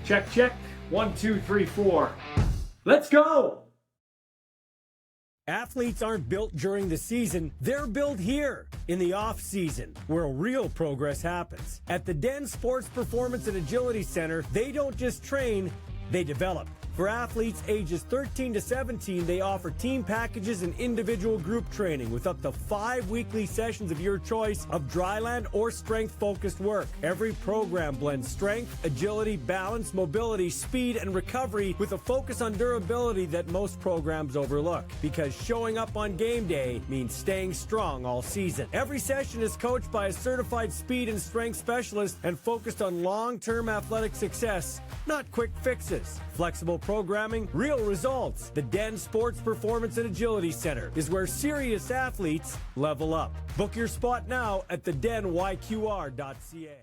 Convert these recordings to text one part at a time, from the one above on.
Check, check. 1, 2, 3, 4. Let's go! Athletes aren't built during the season, they're built here in the off season, where real progress happens. At the Den Sports Performance and Agility Center, they don't just train, they develop. For athletes ages 13 to 17, they offer team packages and individual group training with up to 5 weekly sessions of your choice of dryland or strength-focused work. Every program blends strength, agility, balance, mobility, speed, and recovery with a focus on durability that most programs overlook. Because showing up on game day means staying strong all season. Every session is coached by a certified speed and strength specialist and focused on long-term athletic success, not quick fixes. Flexible programming, real results. The Den Sports Performance and Agility Center is where serious athletes level up. Book your spot now at thedenyqr.ca.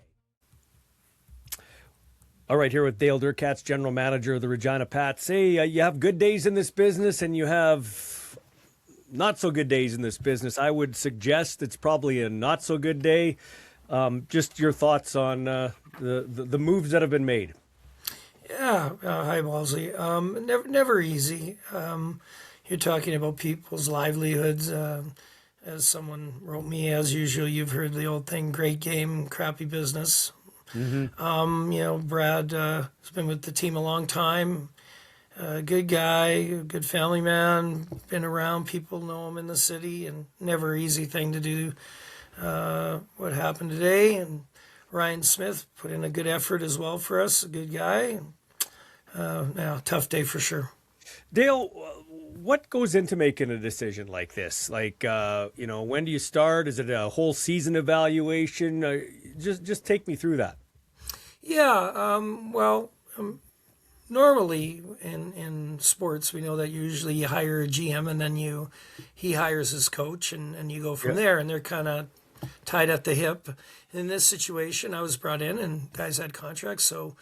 All right, here with Dale Derkatch, General Manager of the Regina Pats. Hey, you have good days in this business and you have not so good days in this business. I would suggest it's probably a not so good day. Just your thoughts on the moves that have been made. Yeah, hi, Ballsy. Never easy. You're talking about people's livelihoods. As someone wrote me, as usual, you've heard the old thing, great game, crappy business. Mm-hmm. Brad has been with the team a long time. Good guy, good family man, been around, people know him in the city, and never easy thing to do. What happened today, and Ryan Smith put in a good effort as well for us, a good guy. Tough day for sure. Dale, what goes into making a decision like this? Like, when do you start? Is it a whole season evaluation? Just take me through that. Yeah, normally in sports, we know that usually you hire a GM and then he hires his coach and you go from there, and they're kind of tied at the hip. In this situation, I was brought in and guys had contracts, so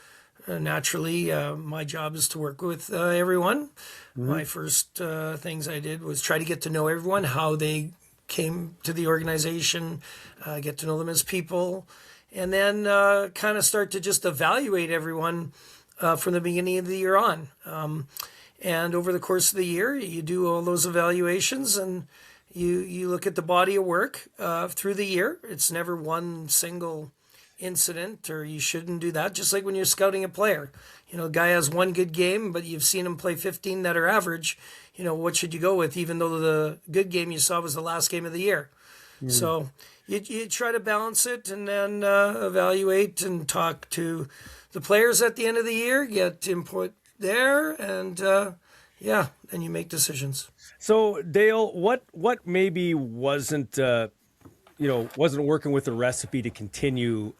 naturally my job is to work with everyone. Mm-hmm. My first things I did was try to get to know everyone, how they came to the organization, get to know them as people, and then kind of start to just evaluate everyone from the beginning of the year on. And over the course of the year, you do all those evaluations and you look at the body of work through the year. It's never one single incident, or you shouldn't do that. Just like when you're scouting a player, a guy has one good game, but you've seen him play 15 that are average. What should you go with, even though the good game you saw was the last game of the year? Mm. So you try to balance it and then evaluate and talk to the players at the end of the year, get input there, and then you make decisions. So Dale, what maybe wasn't working with the recipe to continue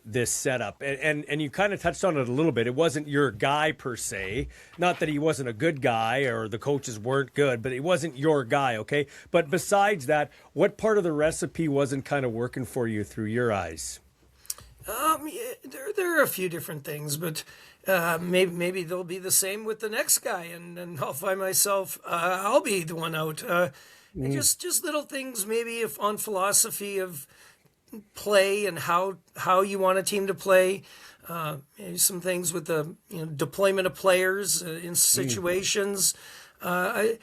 this setup? And you kind of touched on it a little bit. It wasn't your guy per se. Not that he wasn't a good guy or the coaches weren't good, but it wasn't your guy, okay? But besides that, what part of the recipe wasn't kind of working for you through your eyes? There are a few different things, but maybe they'll be the same with the next guy, and I'll find myself I'll be the one out. Just little things, maybe if on philosophy of play and how you want a team to play. Maybe some things with the deployment of players in situations. Not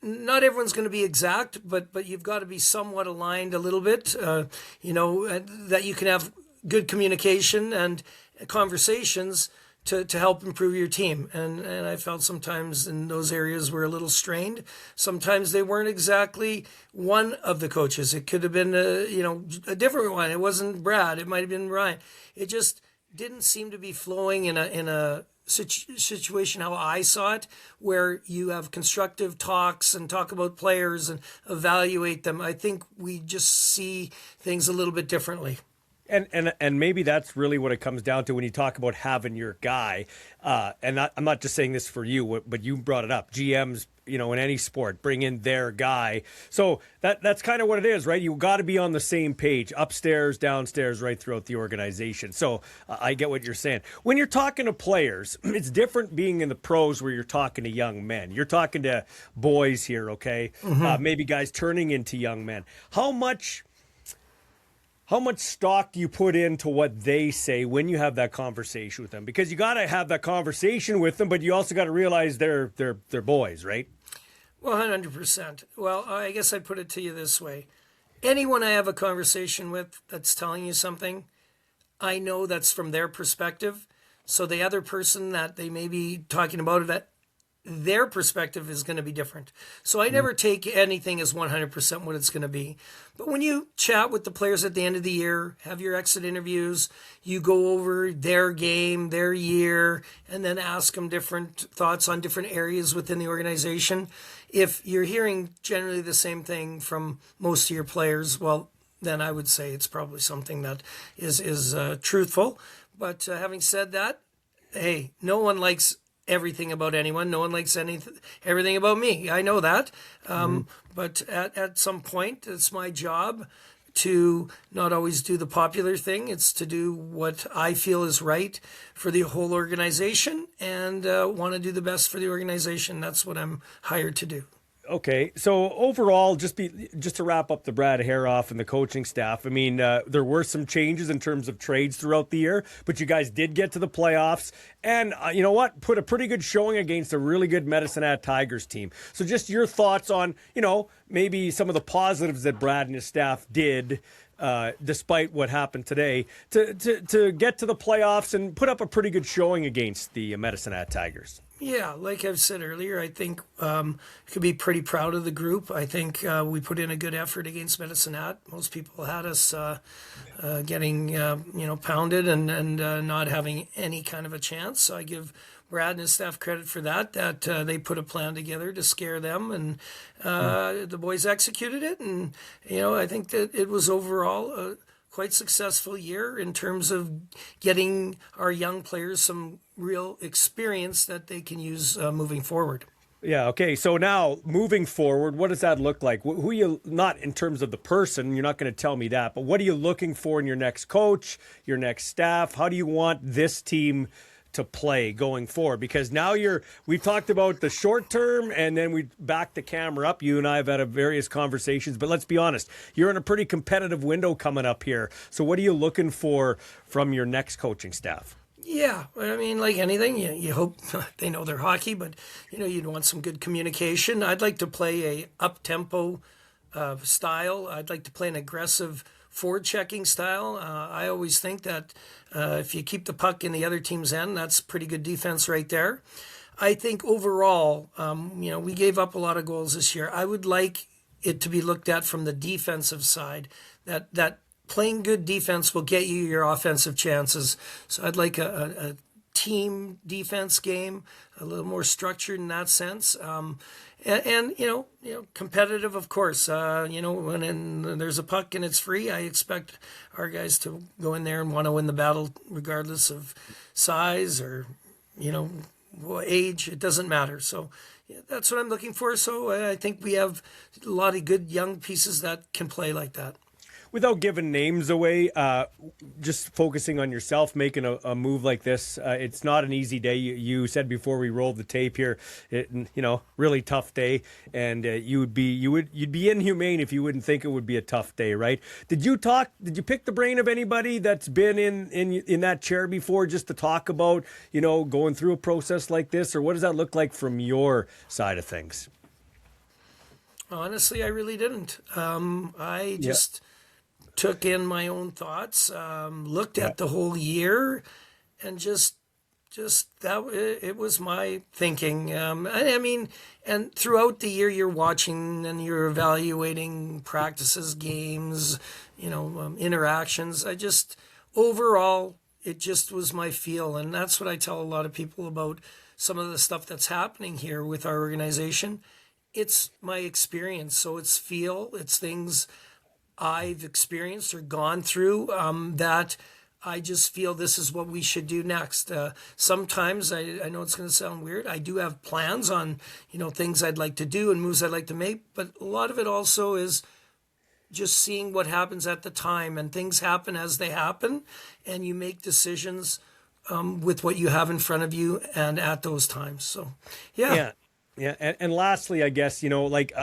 everyone's going to be exact, but you've got to be somewhat aligned a little bit. That you can have good communication and conversations to help improve your team. And I felt sometimes in those areas we're a little strained. Sometimes they weren't exactly one of the coaches. It could have been a different one. It wasn't Brad. It might have been Ryan. It just didn't seem to be flowing in a situation how I saw it, where you have constructive talks and talk about players and evaluate them. I think we just see things a little bit differently. And maybe that's really what it comes down to when you talk about having your guy. I'm not just saying this for you, but you brought it up. GMs, in any sport, bring in their guy. So that's kind of what it is, right? You got to be on the same page, upstairs, downstairs, right throughout the organization. So I get what you're saying. When you're talking to players, it's different being in the pros where you're talking to young men. You're talking to boys here, okay? Mm-hmm. Maybe guys turning into young men. How much How much stock do you put into what they say when you have that conversation with them? Because you got to have that conversation with them, but you also got to realize they're boys, right? Well, 100%. Well, I guess I put it to you this way. Anyone I have a conversation with that's telling you something, I know that's from their perspective. So the other person that they may be talking about it, their perspective is going to be different. So I never take anything as 100% what it's going to be. But when you chat with the players at the end of the year, have your exit interviews, you go over their game, their year, and then ask them different thoughts on different areas within the organization. If you're hearing generally the same thing from most of your players, well, then I would say it's probably something that is truthful. But having said that, hey, no one likes everything about anyone. No one likes everything about me. I know that. But at some point, it's my job to not always do the popular thing. It's to do what I feel is right for the whole organization and want to do the best for the organization. That's what I'm hired to do. Okay, so overall, just to wrap up the Brad Herauf and the coaching staff, I mean, there were some changes in terms of trades throughout the year, but you guys did get to the playoffs, and you know what? Put a pretty good showing against a really good Medicine Hat Tigers team. So just your thoughts on, maybe some of the positives that Brad and his staff did, despite what happened today, to get to the playoffs and put up a pretty good showing against the Medicine Hat Tigers. Yeah, like I've said earlier, I think could be pretty proud of the group. I think we put in a good effort against Medicine Hat. Most people had us getting pounded and not having any kind of a chance. So I give Brad and his staff credit for that they put a plan together to scare them, and the boys executed it. And I think that it was overall a quite successful year in terms of getting our young players some real experience that they can use moving forward. Yeah, okay. So now, moving forward, what does that look like? Who you, not in terms of the person, you're not going to tell me that, but what are you looking for in your next coach, your next staff? How do you want this team to play going forward? Because now we've talked about the short term, and then we back the camera up. You and I have had various conversations, but let's be honest, you're in a pretty competitive window coming up here. So what are you looking for from your next coaching staff? Yeah, I mean, like anything, you hope they know their hockey, but you'd want some good communication. I'd like to play a up-tempo style. I'd like to play an aggressive forward-checking style. I always think that if you keep the puck in the other team's end, that's pretty good defense right there. I think overall, we gave up a lot of goals this year. I would like it to be looked at from the defensive side, that playing good defense will get you your offensive chances. So I'd like a team defense game, a little more structured in that sense. And competitive, of course. When there's a puck and it's free, I expect our guys to go in there and want to win the battle regardless of size or, age. It doesn't matter. So that's what I'm looking for. So I think we have a lot of good young pieces that can play like that. Without giving names away, just focusing on yourself, making a move like this, it's not an easy day. You said before we rolled the tape here, really tough day, and you'd be inhumane if you wouldn't think it would be a tough day, right? Did you pick the brain of anybody that's been in that chair before, just to talk about going through a process like this, or what does that look like from your side of things? Honestly, I really didn't. I just took in my own thoughts, looked at the whole year, and just that it was my thinking. And throughout the year, you're watching and you're evaluating practices, games, interactions. Overall, it just was my feel, and that's what I tell a lot of people about some of the stuff that's happening here with our organization. It's my experience, so it's feel, it's things I've experienced or gone through that I just feel this is what we should do next. Sometimes I know it's going to sound weird. I do have plans on things I'd like to do and moves I'd like to make, but a lot of it also is just seeing what happens at the time, and things happen as they happen, and you make decisions with what you have in front of you and at those times. So yeah. Yeah, and lastly, I guess, like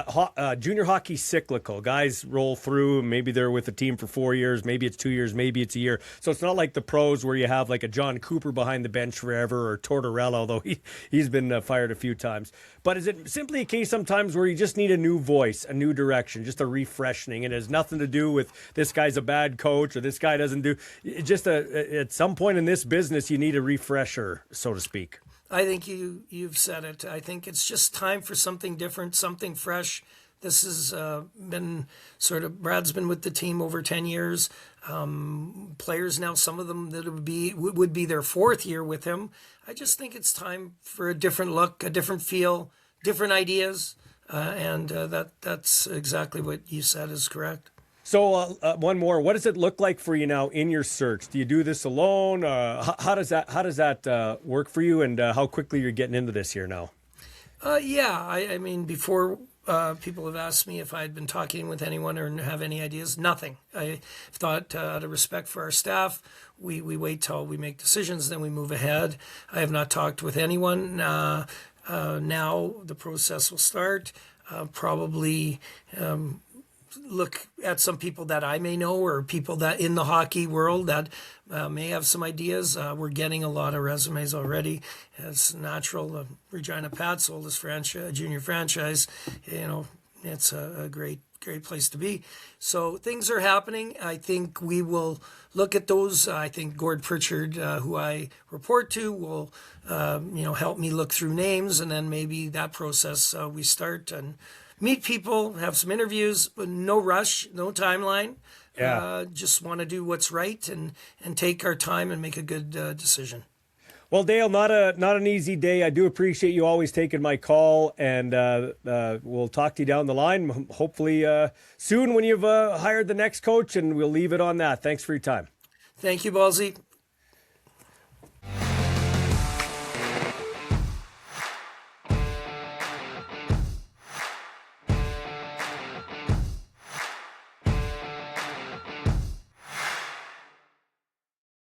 junior hockey cyclical. Guys roll through, maybe they're with the team for 4 years, maybe it's 2 years, maybe it's a year. So it's not like the pros where you have like a John Cooper behind the bench forever, or Tortorella, although he's been fired a few times. But is it simply a case sometimes where you just need a new voice, a new direction, just a refreshing? And it has nothing to do with this guy's a bad coach or this guy doesn't do. Just at some point in this business, you need a refresher, so to speak. I think you've said it. I think it's just time for something different, something fresh. This has been Brad's been with the team over 10 years. Players now, some of them that would be their fourth year with him. I just think it's time for a different look, a different feel, different ideas, and that's exactly what you said is correct. So one more. What does it look like for you now in your search? Do you do this alone? How does that work for you, and how quickly you're getting into this here now? I mean, before people have asked me if I'd been talking with anyone or have any ideas. Nothing. I thought out of respect for our staff, we wait till we make decisions, then we move ahead. I have not talked with anyone. Now the process will start. Probably look at some people that I may know or people that in the hockey world that may have some ideas. We're getting a lot of resumes already. It's natural. Regina Pats, oldest junior franchise, it's a great place to be. So things are happening. I think we will look at those. I think Gord Pritchard, who I report to, will help me look through names, and then maybe that process we start and meet people, have some interviews, but no rush, no timeline. Yeah. Just want to do what's right and take our time and make a good decision. Well, Dale, not an easy day. I do appreciate you always taking my call, and we'll talk to you down the line, hopefully soon when you've hired the next coach, and we'll leave it on that. Thanks for your time. Thank you, Ballsy.